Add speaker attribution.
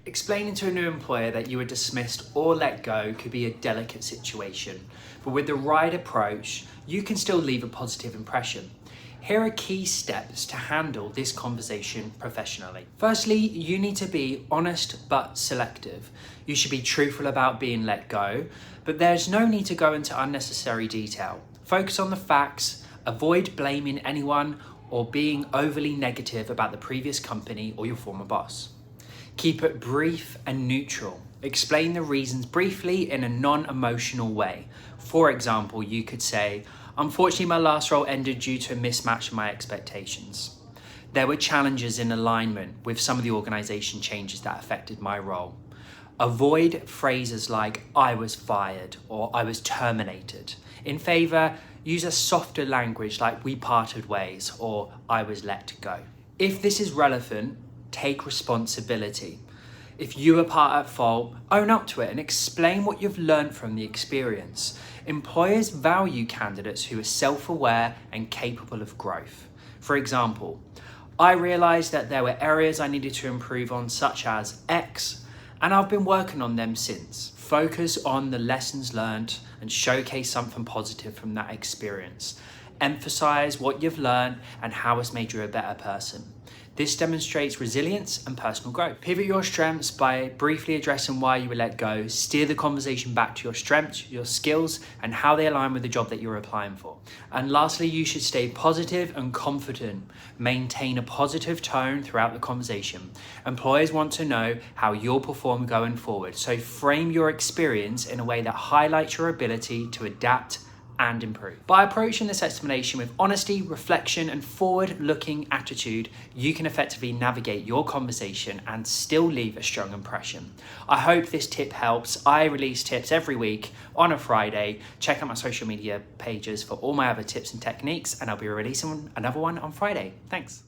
Speaker 1: Explaining to a new employer that you were dismissed or let go could be a delicate situation, but with the right approach, you can still leave a positive impression. Here are key steps to handle this conversation professionally. Firstly, you need to be honest but selective. You should be truthful about being let go, but there's no need to go into unnecessary detail. Focus on the facts, avoid blaming anyone or being overly negative about the previous company or your former boss. Keep it brief and neutral. Explain the reasons briefly in a non-emotional way. For example, you could say, "Unfortunately, my last role ended due to a mismatch in my expectations. There were challenges in alignment with some of the organization changes that affected my role." Avoid phrases like "I was fired" or "I was terminated." In favor, use a softer language like "we parted ways" or "I was let go." If this is relevant, take responsibility. If you are part at fault, own up to it and explain what you've learned from the experience. Employers value candidates who are self-aware and capable of growth. For example, "I realized that there were areas I needed to improve on, such as X, and I've been working on them since." Focus on the lessons learned and showcase something positive from that experience. Emphasize what you've learned and how it's made you a better person. This demonstrates resilience and personal growth. Pivot your strengths by briefly addressing why you were let go. Steer the conversation back to your strengths, your skills, and how they align with the job that you're applying for. And lastly, you should stay positive and confident. Maintain a positive tone throughout the conversation. Employers want to know how you'll perform going forward, so frame your experience in a way that highlights your ability to adapt and improve. By approaching this explanation with honesty, reflection, and forward-looking attitude, you can effectively navigate your conversation and still leave a strong impression. I hope this tip helps. I release tips every week on a Friday. Check out my social media pages for all my other tips and techniques, and I'll be releasing another one on Friday. Thanks.